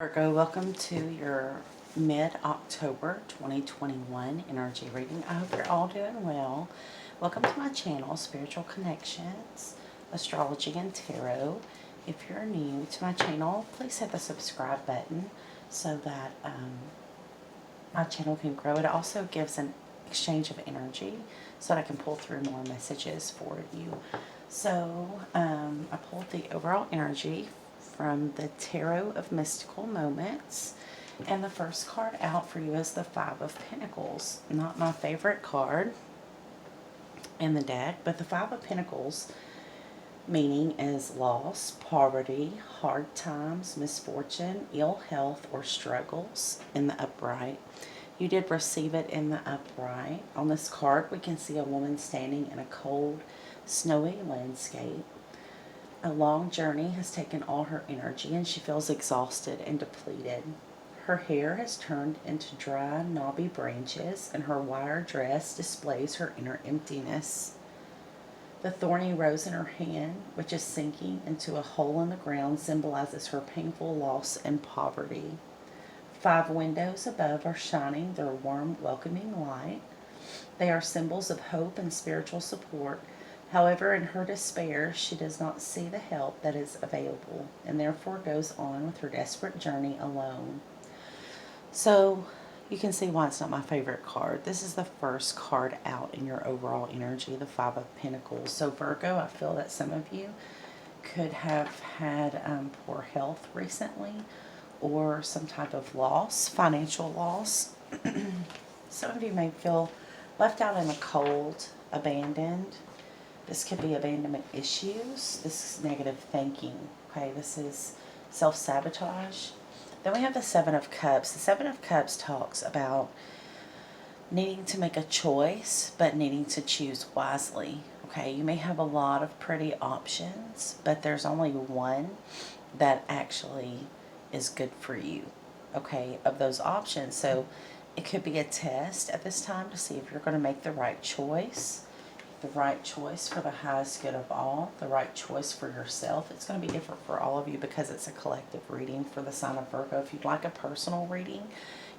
Virgo, welcome to your mid-October 2021 energy reading. I hope you're all doing well. Welcome to my channel, Spiritual Connections, Astrology and Tarot. If you're new to my channel, please hit the subscribe button so that my channel can grow. It also gives an exchange of energy so that I can pull through more messages for you. So I pulled the overall energy from the Tarot of Mystical Moments. And the first card out for you is the Five of Pentacles. Not my favorite card in the deck, but the Five of Pentacles meaning is loss, poverty, hard times, misfortune, ill health, or struggles in the upright. You did receive it in the upright. On this card, we can see a woman standing in a cold, snowy landscape. A long journey has taken all her energy and she feels exhausted and depleted. Her hair has turned into dry, knobby branches and her wire dress displays her inner emptiness. The thorny rose in her hand, which is sinking into a hole in the ground, symbolizes her painful loss and poverty. 5 windows above are shining their warm, welcoming light. They are symbols of hope and spiritual support. However, in her despair, she does not see the help that is available and therefore goes on with her desperate journey alone. So you can see why it's not my favorite card. This is the first card out in your overall energy, the Five of Pentacles. So Virgo, I feel that some of you could have had poor health recently or some type of loss, financial loss. Some of you may feel left out in the cold, abandoned. This could be abandonment issues. This is negative thinking. Okay, this is self-sabotage. Then we have the Seven of Cups. The Seven of Cups talks about needing to make a choice, but needing to choose wisely. Okay, you may have a lot of pretty options, but there's only one that actually is good for you, okay, of those options. So it could be a test at this time to see if you're going to make the right choice. The right choice for the highest good of all, the right choice for yourself. It's going to be different for all of you because it's a collective reading for the sign of Virgo. If you'd like a personal reading,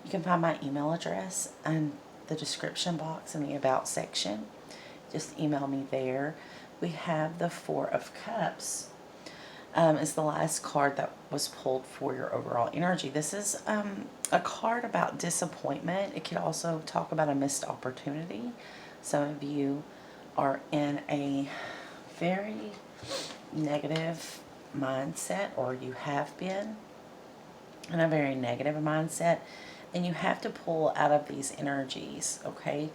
you can find my email address in the description box in the About section. Just email me there. We have the Four of Cups. Is the last card that was pulled for your overall energy. This is a card about disappointment. It could also talk about a missed opportunity. Some of you are in a very negative mindset, or you have been in a very negative mindset, and you have to pull out of these energies, okay?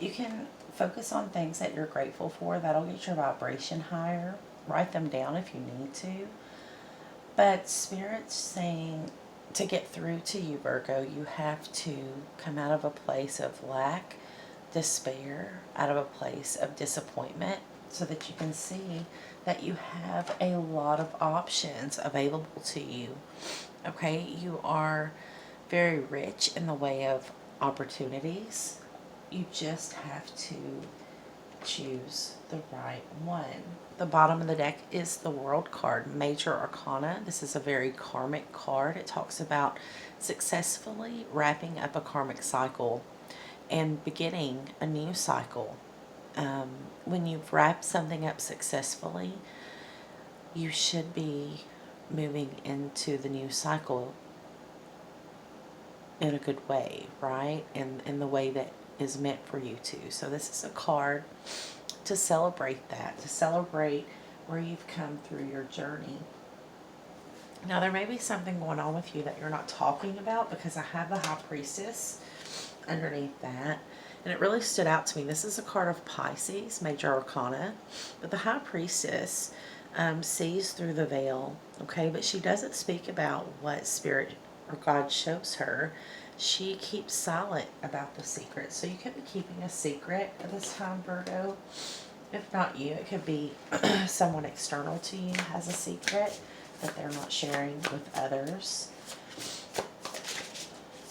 You can focus on things that you're grateful for. That'll get your vibration higher. Write them down if you need to. But Spirit's saying to get through to you, Virgo, you have to come out of a place of lack, despair, out of a place of disappointment, so that you can see that you have a lot of options available to you. Okay, you are very rich in the way of opportunities. You just have to choose the right one. The bottom of the deck is the World card, Major Arcana. This is a very karmic card. It talks about successfully wrapping up a karmic cycle and beginning a new cycle. When you've wrapped something up successfully, you should be moving into the new cycle in a good way, right? In the way that is meant for you to. So this is a card to celebrate that, to celebrate where you've come through your journey. Now there may be something going on with you that you're not talking about, because I have the High Priestess underneath that, and it really stood out to me. This is a card of Pisces, Major Arcana, but the High Priestess sees through the veil, okay, but she doesn't speak about what Spirit or God shows her. She keeps silent about the secret. So you could be keeping a secret at this time, Virgo. If not you, it could be someone external to you has a secret that they're not sharing with others.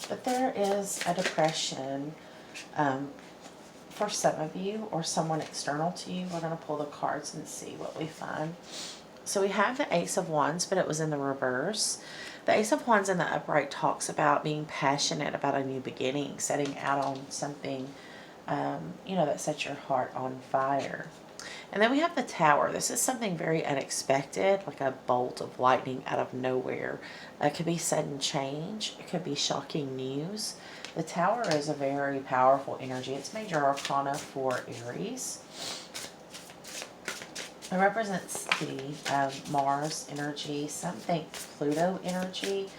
But there is a depression for some of you, or someone external to you. We're going to pull the cards and see what we find. So we have the Ace of Wands, but it was in the reverse. The Ace of Wands in the upright talks about being passionate about a new beginning, setting out on something, you know, that sets your heart on fire. And then we have the Tower. This is something very unexpected, like a bolt of lightning out of nowhere. It could be sudden change. It could be shocking news. The Tower is a very powerful energy. It's major arcana for Aries. It represents the Mars energy. Some think Pluto energy.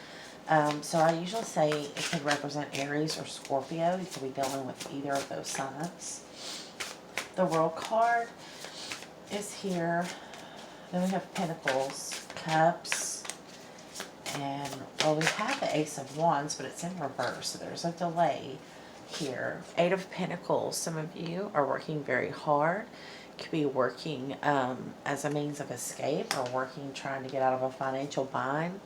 So I usually say it could represent Aries or Scorpio. You could be dealing with either of those signs. The World card is here. Then we have Pentacles, Cups, and well, we have the Ace of Wands, but it's in reverse, so there's a delay here. Eight of Pentacles. Some of you are working very hard. Could be working as a means of escape, or working trying to get out of a financial bind,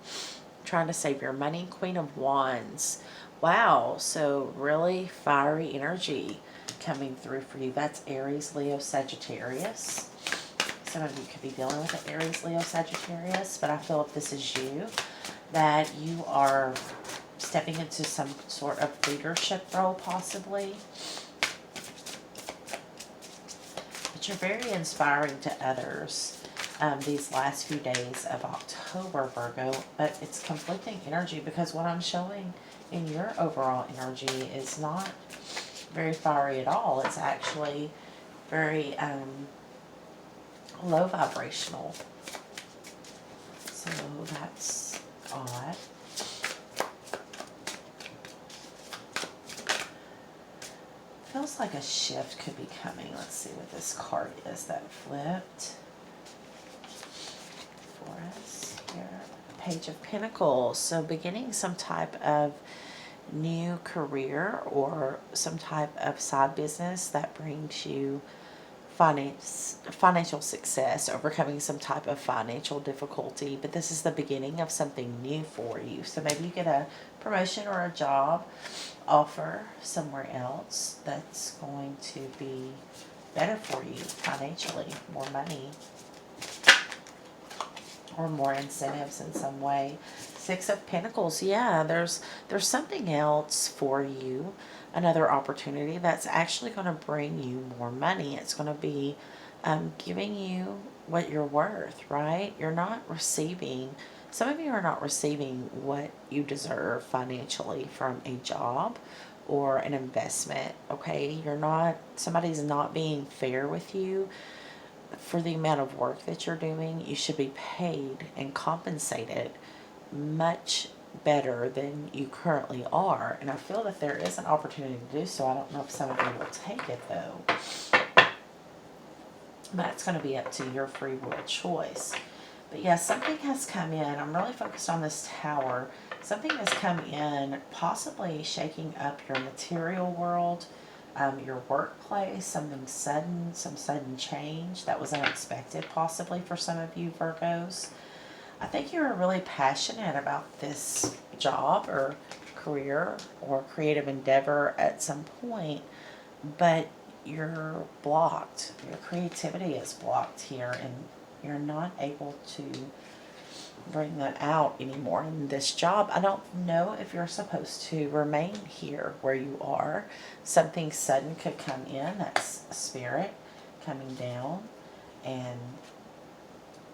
trying to save your money. Queen of Wands. Wow, so really fiery energy coming through for you. That's Aries, Leo, Sagittarius. Some of you could be dealing with an Aries, Leo, Sagittarius, but I feel if this is you, that you are stepping into some sort of leadership role possibly. But you're very inspiring to others these last few days of October, Virgo, but it's conflicting energy because what I'm showing in your overall energy is not very fiery at all. It's actually very low vibrational. So that's odd. Feels like a shift could be coming. Let's see what this card is that flipped for us here. Page of Pentacles. So beginning some type of new career or some type of side business that brings you financial success, overcoming some type of financial difficulty, but this is the beginning of something new for you. So maybe you get a promotion or a job offer somewhere else that's going to be better for you financially, more money or more incentives in some way. Six of Pentacles. Yeah, there's something else for you, another opportunity that's actually going to bring you more money. It's going to be giving you what you're worth, right? You're not receiving, some of you are not receiving what you deserve financially from a job or an investment, okay? You're not, somebody's not being fair with you for the amount of work that you're doing. You should be paid and compensated much better than you currently are. And I feel that there is an opportunity to do so. I don't know if some of you will take it though. But it's going to be up to your free will choice. But yeah, something has come in. I'm really focused on this Tower. Something has come in, possibly shaking up your material world, your workplace, something sudden, some sudden change that was unexpected possibly for some of you Virgos. I think you're really passionate about this job or career or creative endeavor at some point, but you're blocked. Your creativity is blocked here, and you're not able to bring that out anymore in this job. I don't know if you're supposed to remain here where you are. Something sudden could come in. That's a spirit coming down and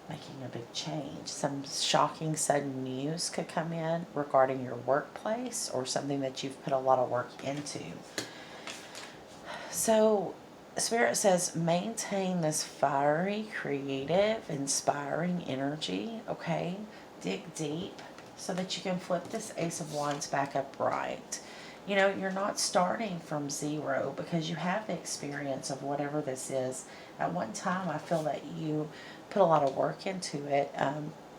making a big change. Some shocking sudden news could come in regarding your workplace or something that you've put a lot of work into. So Spirit says maintain this fiery, creative, inspiring energy, okay? Dig deep so that you can flip this Ace of Wands back upright. You know, you're not starting from zero because you have the experience of whatever this is. At one time, I feel that you put a lot of work into it,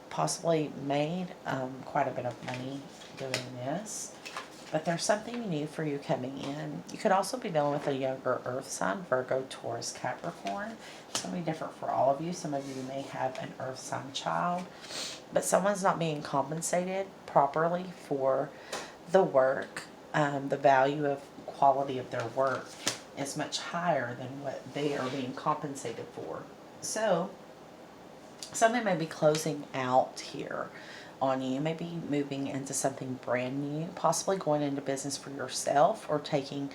possibly made quite a bit of money doing this. But there's something new for you coming in. You could also be dealing with a younger earth sign, Virgo, Taurus, Capricorn. It's going to be different for all of you. Some of you may have an earth sign child, but someone's not being compensated properly for the work. The value of quality of their work is much higher than what they are being compensated for. So something may be closing out here. on you. Maybe moving into something brand new, possibly going into business for yourself or taking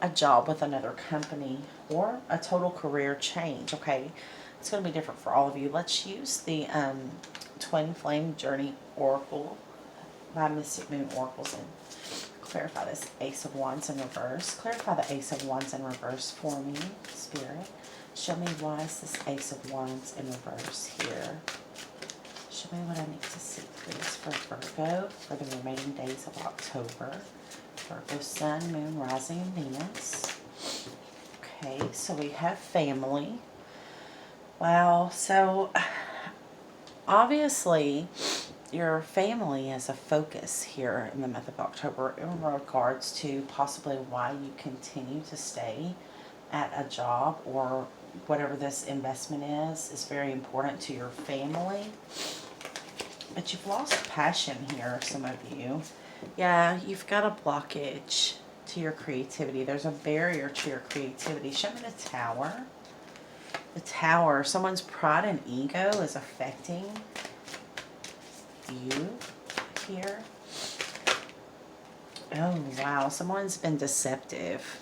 a job with another company or a total career change, okay? It's going to be different for all of you. Let's use the Twin Flame Journey Oracle by Mystic Moon Oracles and clarify this Ace of Wands in reverse. Clarify the Ace of Wands in reverse for me, Spirit. Show me why is this Ace of Wands in reverse here. Show me what I need to see, please, for Virgo for the remaining days of October. Virgo, Sun, Moon, Rising, and Venus. Okay, so we have family. Wow, so obviously your family is a focus here in the month of October in regards to possibly why you continue to stay at a job or whatever this investment is very important to your family. But you've lost passion here, some of you. Yeah, you've got a blockage to your creativity. There's a barrier to your creativity. Show me the Tower. The Tower, someone's pride and ego is affecting you here. Oh, wow. Someone's been deceptive.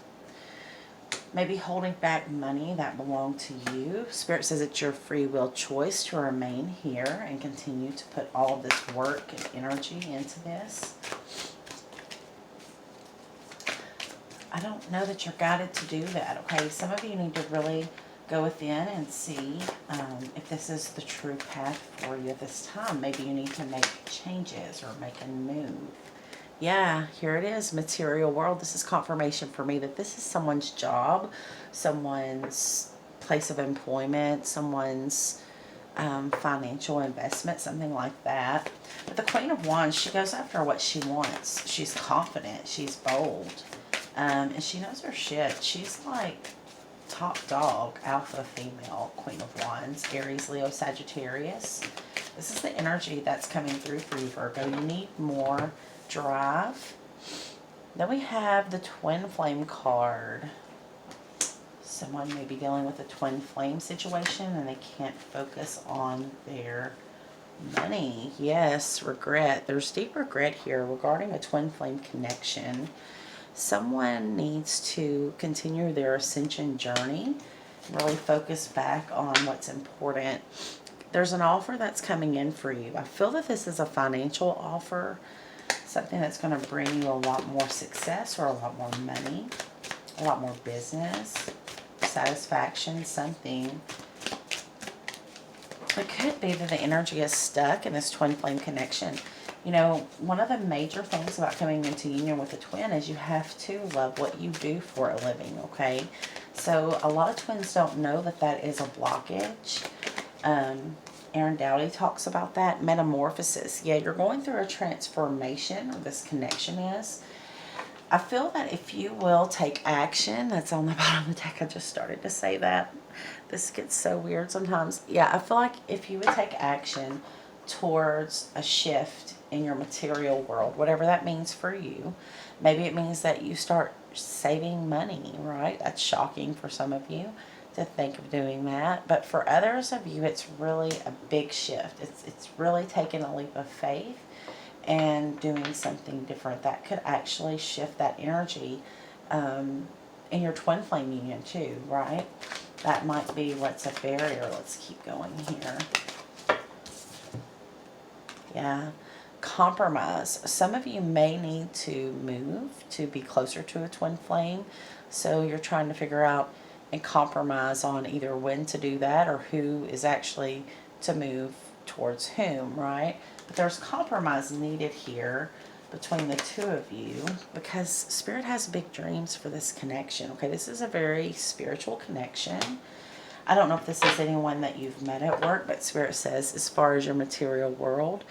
Maybe holding back money that belonged to you. Spirit says it's your free will choice to remain here and continue to put all of this work and energy into this. I don't know that you're guided to do that, okay? Some of you need to really go within and see if this is the true path for you at this time. Maybe you need to make changes or make a move. Yeah, here it is, material world. This is confirmation for me that this is someone's job, someone's place of employment, someone's financial investment, something like that. But the Queen of Wands, she goes after what she wants. She's confident, she's bold, and she knows her shit. She's like top dog, alpha female, Queen of Wands, Aries, Leo, Sagittarius. This is the energy that's coming through for you, Virgo. You need more drive. Then we have the Twin Flame card. Someone may be dealing with a twin flame situation and they can't focus on their money. Yes, regret. There's deep regret here regarding a twin flame connection. Someone needs to continue their ascension journey, really focus back on what's important. There's an offer that's coming in for you. I feel that this is a financial offer, something that's going to bring you a lot more success or a lot more money, a lot more business, satisfaction, something. It could be that the energy is stuck in this twin flame connection. You know, one of the major things about coming into union with a twin is you have to love what you do for a living, okay? So a lot of twins don't know that that is a blockage. Aaron Dowdy talks about that. Metamorphosis. Yeah, you're going through a transformation, or this connection is. I feel that if you will take action, that's on the bottom of the deck. I just started to say that. This gets so weird sometimes. Yeah, I feel like if you would take action towards a shift in your material world, whatever that means for you. Maybe it means that you start saving money, right? That's shocking for some of you to think of doing that. But for others of you, it's really a big shift. It's really taking a leap of faith and doing something different that could actually shift that energy in your twin flame union too, right? That might be what's a barrier. Let's keep going here. Yeah. Compromise. Some of you may need to move to be closer to a twin flame. So you're trying to figure out and compromise on either when to do that or who is actually to move towards whom, right? But there's compromise needed here between the two of you because Spirit has big dreams for this connection, okay? This is a very spiritual connection. I don't know if this is anyone that you've met at work, but Spirit says as far as your material world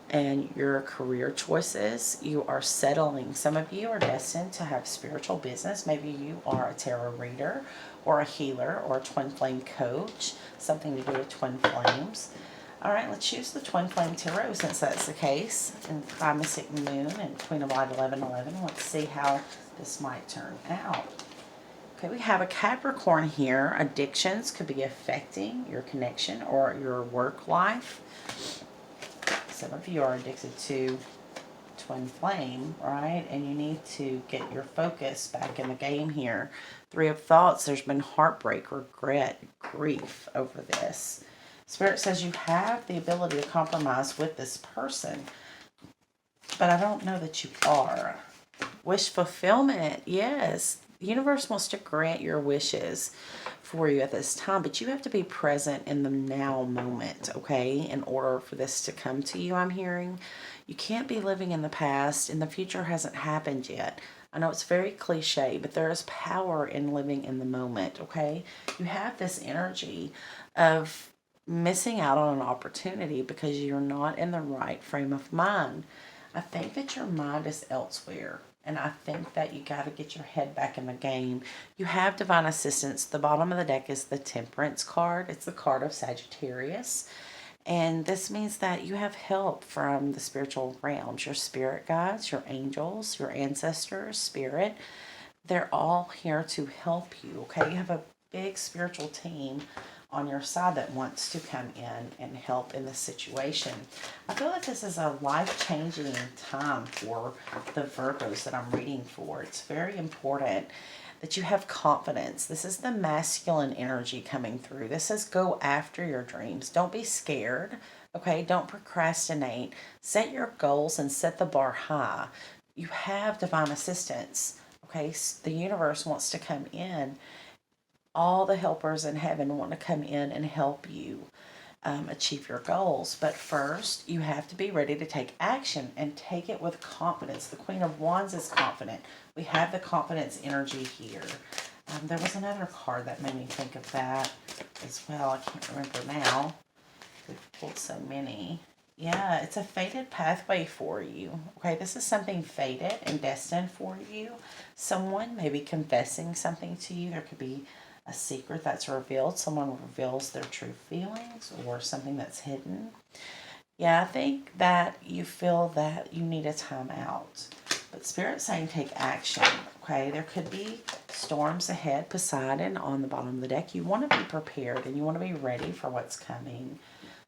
and your career choices, you are settling. Some of you are destined to have spiritual business. Maybe you are a tarot reader or a healer or a twin flame coach, something to do with twin flames. All right, let's use the Twin Flame Tarot since that's the case. And by Mystic Moon and Queen of Light 1111. Let's see how this might turn out. Okay, we have a Capricorn here. Addictions could be affecting your connection or your work life. some of you are addicted to twin flame, right? And you need to get your focus back in the game here. Three of thoughts, there's been heartbreak, regret, grief over this. Spirit says you have the ability to compromise with this person, but I don't know that you are. Wish fulfillment, yes. The universe wants to grant your wishes for you at this time, but you have to be present in the now moment, okay, in order for this to come to you, I'm hearing. You can't be living in the past, and the future hasn't happened yet. I know it's very cliche, but there is power in living in the moment, okay? You have this energy of missing out on an opportunity because you're not in the right frame of mind. I think that your mind is elsewhere. And I think that you got to get your head back in the game. You have divine assistance. The bottom of the deck is the Temperance card. It's the card of Sagittarius. And this means that you have help from the spiritual realms. Your spirit guides, your angels, your ancestors, spirit. They're all here to help you, okay? You have a big spiritual team on your side that wants to come in and help in this situation. I feel like this is a life-changing time for the Virgos that I'm reading for. It's very important that you have confidence. This is the masculine energy coming through. This is go after your dreams. Don't be scared, okay? Don't procrastinate. Set your goals and set the bar high. You have divine assistance, okay? The universe wants to come in. All the helpers in heaven want to come in and help you achieve your goals. But first, you have to be ready to take action and take it with confidence. The Queen of Wands is confident. We have the confidence energy here. There was another card that made me think of that as well. I can't remember now. We've pulled so many. Yeah, it's a fated pathway for you. Okay, this is something fated and destined for you. Someone may be confessing something to you. There could be a secret that's revealed. Someone reveals their true feelings or something that's hidden. Yeah, I think that you feel that you need a time out. But Spirit's saying take action, okay? There could be storms ahead. Poseidon on the bottom of the deck. You want to be prepared and you want to be ready for what's coming.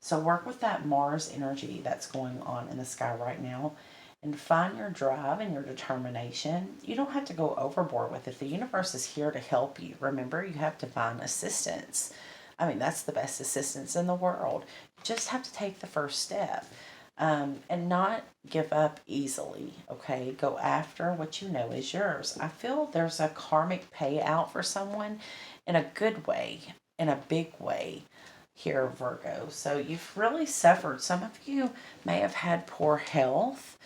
So work with that Mars energy that's going on in the sky right now and find your drive and your determination. You don't have to go overboard with it. The universe is here to help you. Remember, you have divine assistance. I mean, that's the best assistance in the world. You just have to take the first step and not give up easily, okay? Go after what you know is yours. I feel there's a karmic payout for someone in a good way, in a big way here, Virgo. So you've really suffered. Some of you may have had poor health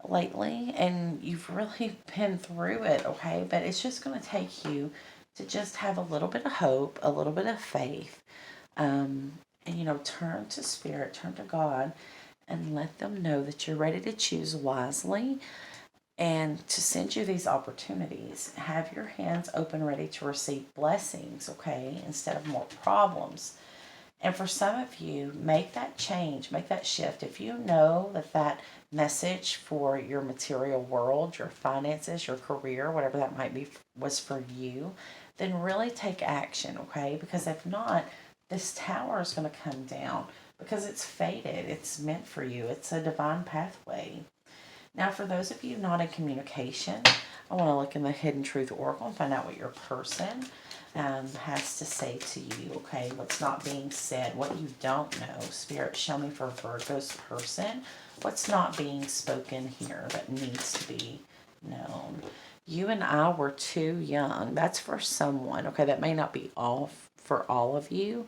lately and you've really been through it, okay? But it's just going to take you to just have a little bit of hope, a little bit of faith, and you know, turn to Spirit, turn to God, and let them know that you're ready to choose wisely and to send you these opportunities. Have your hands open, ready to receive blessings, okay, instead of more problems. And for some of you, make that change, make that shift. If you know that that message for your material world, your finances, your career, whatever that might be, was for you, then really take action, okay? Because if not, this tower is going to come down because it's fated. It's meant for you. It's a divine pathway. Now, for those of you not in communication, I want to look in the Hidden Truth Oracle and find out what your person has to say to you, okay? What's not being said, what you don't know. Spirit, show me for Virgo's person what's not being spoken here that needs to be known. You and I were too young. That's for someone, okay? That may not be all for all of you,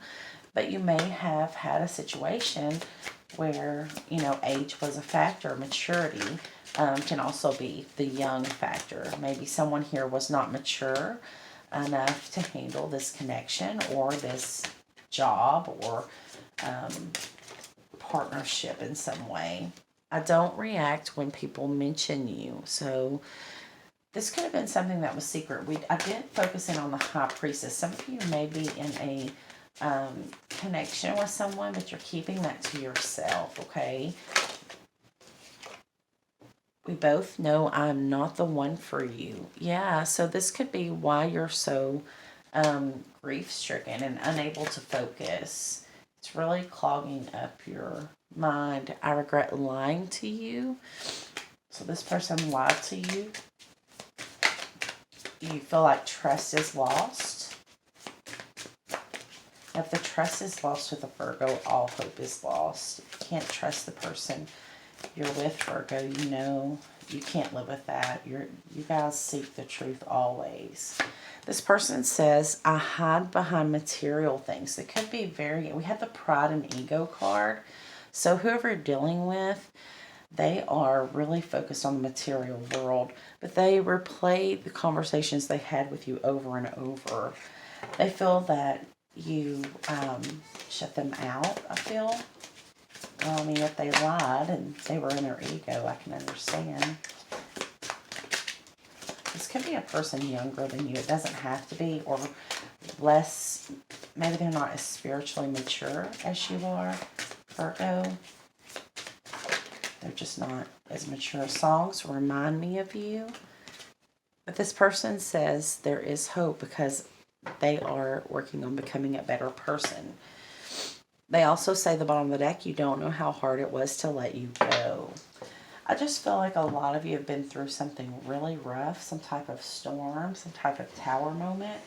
but you may have had a situation where, you know, age was a factor. Maturity can also be the young factor. Maybe someone here was not mature enough to handle this connection or this job or partnership in some way. I don't react when people mention you. So this could have been something that was secret. I did focus in on the High Priestess. Some of you may be in a connection with someone, but you're keeping that to yourself, okay? We both know I'm not the one for you. Yeah, so this could be why you're so grief-stricken and unable to focus. It's really clogging up your mind. I regret lying to you. So this person lied to you. You feel like trust is lost. If the trust is lost with a Virgo, all hope is lost. You can't trust the person you're with, Virgo. You know you can't live with that. You guys seek the truth always. This person says, I hide behind material things. It could be we have the pride and ego card. So whoever you're dealing with, they are really focused on the material world, but they replay the conversations they had with you over and over. They feel that you shut them out, I feel. Well, I mean, if they lied and they were in their ego, I can understand. This could be a person younger than you. It doesn't have to be, or less. Maybe they're not as spiritually mature as you are, Virgo. They're just not as mature. Songs remind me of you. But this person says there is hope because they are working on becoming a better person. They also say at the bottom of the deck, you don't know how hard it was to let you go. I just feel like a lot of you have been through something really rough, some type of storm, some type of tower moment,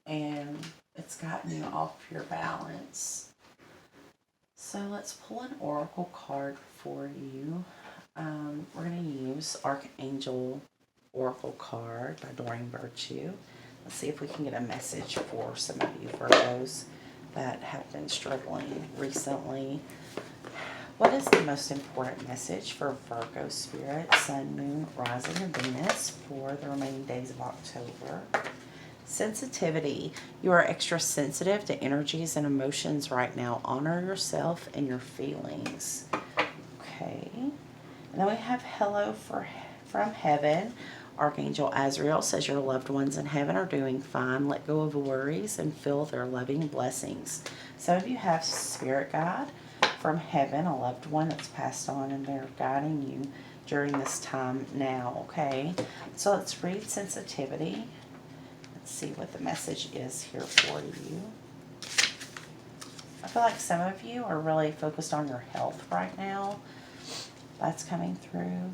and it's gotten you off your balance. So let's pull an oracle card for you. We're going to use Archangel Oracle card by Doreen Virtue. Let's see if we can get a message for some of you Virgos that have been struggling recently. What is the most important message for Virgo Spirit, Sun, Moon, Rising, and Venus for the remaining days of October? Sensitivity. You are extra sensitive to energies and emotions right now. Honor yourself and your feelings. Okay. And then we have Hello from Heaven. Archangel Azrael says your loved ones in heaven are doing fine. Let go of worries and feel their loving blessings. Some of you have spirit guide from heaven, a loved one that's passed on, and they're guiding you during this time now, okay? So let's read sensitivity. Let's see what the message is here for you. I feel like some of you are really focused on your health right now. That's coming through.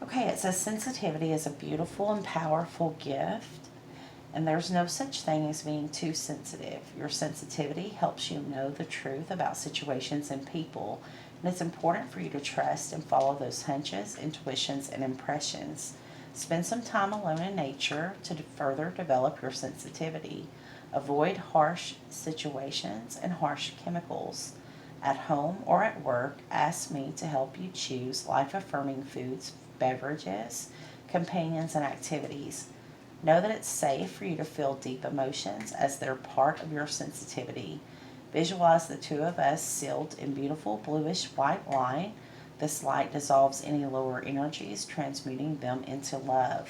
Okay, it says sensitivity is a beautiful and powerful gift, and there's no such thing as being too sensitive. Your sensitivity helps you know the truth about situations and people, and it's important for you to trust and follow those hunches, intuitions, and impressions. Spend some time alone in nature to further develop your sensitivity. Avoid harsh situations and harsh chemicals. At home or at work, ask me to help you choose life-affirming foods, beverages, companions, and activities. Know that it's safe for you to feel deep emotions as they're part of your sensitivity. Visualize the two of us sealed in beautiful bluish white light. This light dissolves any lower energies, transmuting them into love.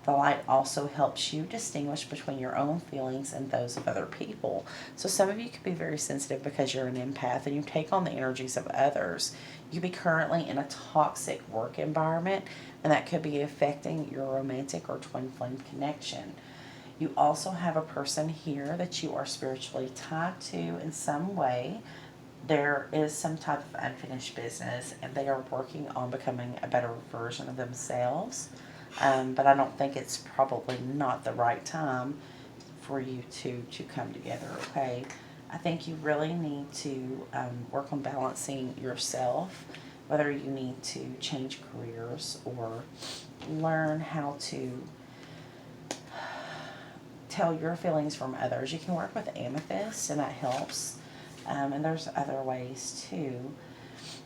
The light also helps you distinguish between your own feelings and those of other people. So some of you could be very sensitive because you're an empath and you take on the energies of others. You could be currently in a toxic work environment, and that could be affecting your romantic or twin flame connection. You also have a person here that you are spiritually tied to in some way. There is some type of unfinished business, and they are working on becoming a better version of themselves. But I don't think it's probably not the right time for you to come together, okay? I think you really need to work on balancing yourself, whether you need to change careers or learn how to tell your feelings from others. You can work with amethyst, and that helps. And there's other ways too.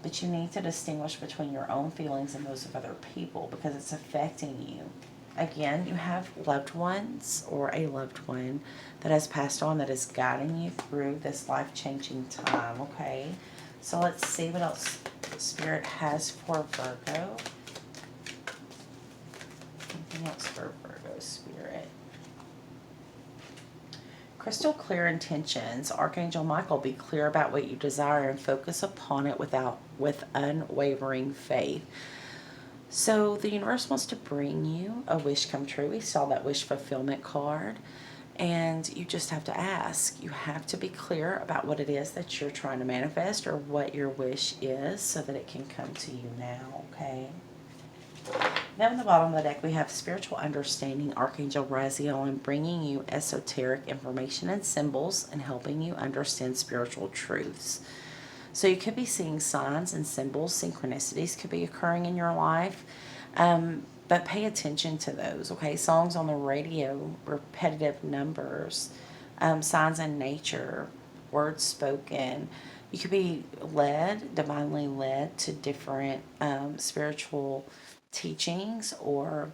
But you need to distinguish between your own feelings and those of other people because it's affecting you. Again, you have loved ones or a loved one that has passed on that is guiding you through this life-changing time, okay? So let's see what else Spirit has for Virgo. Anything else for Virgo Spirit? Crystal clear intentions. Archangel Michael, be clear about what you desire and focus upon it with unwavering faith. So the universe wants to bring you a wish come true. We saw that wish fulfillment card. And you just have to ask. You have to be clear about what it is that you're trying to manifest, or what your wish is, so that it can come to you now, okay? Then on the bottom of the deck, we have Spiritual Understanding, Archangel Raziel, and bringing you esoteric information and symbols and helping you understand spiritual truths. So you could be seeing signs and symbols, synchronicities could be occurring in your life. But pay attention to those, okay? Songs on the radio, repetitive numbers, signs in nature, words spoken. You could be led, divinely led to different spiritual teachings, or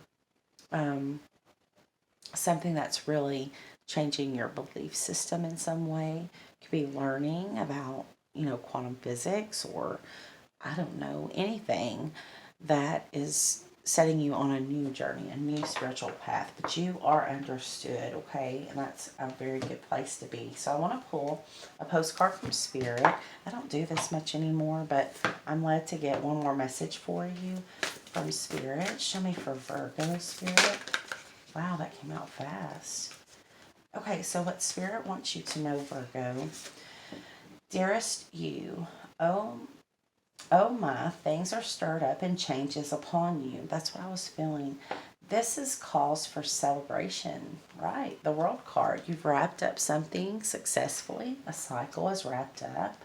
something that's really changing your belief system in some way. You could be learning about, quantum physics, or I don't know, anything that is setting you on a new journey, a new spiritual path. But you are understood, okay? And that's a very good place to be. So I want to pull a postcard from Spirit. I don't do this much anymore, but I'm led to get one more message for you from Spirit. Show me for Virgo, Spirit. Wow, that came out fast. Okay, so what Spirit wants you to know, Virgo. Dearest you, oh my, things are stirred up and changes upon you. That's what I was feeling. This is cause for celebration, right? The World card. You've wrapped up something successfully. A cycle is wrapped up.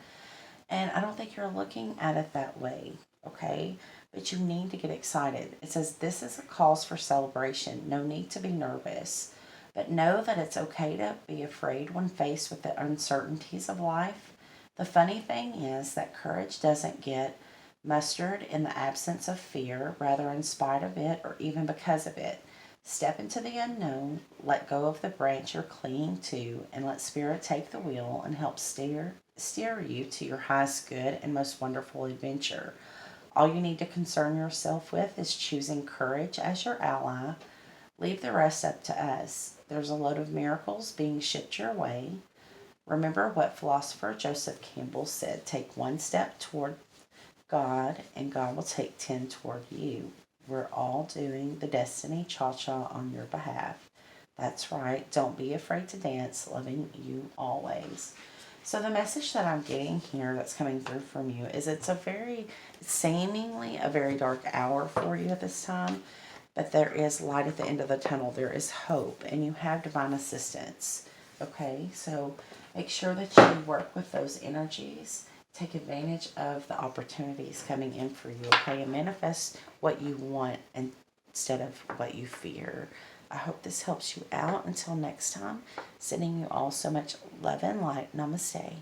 And I don't think you're looking at it that way, okay? But you need to get excited. It says this is a cause for celebration. No need to be nervous. But know that it's okay to be afraid when faced with the uncertainties of life. The funny thing is that courage doesn't get mustered in the absence of fear, rather in spite of it or even because of it. Step into the unknown, let go of the branch you're clinging to, and let Spirit take the wheel and help steer you to your highest good and most wonderful adventure. All you need to concern yourself with is choosing courage as your ally. Leave the rest up to us. There's a load of miracles being shipped your way. Remember what philosopher Joseph Campbell said, take one step toward God and God will take 10 toward you. We're all doing the Destiny Cha-Cha on your behalf. That's right. Don't be afraid to dance. Loving you always. So the message that I'm getting here that's coming through from you is it's seemingly a very dark hour for you at this time, but there is light at the end of the tunnel. There is hope, and you have divine assistance. Okay, so make sure that you work with those energies. Take advantage of the opportunities coming in for you, okay? And manifest what you want instead of what you fear. I hope this helps you out. Until next time, sending you all so much love and light. Namaste.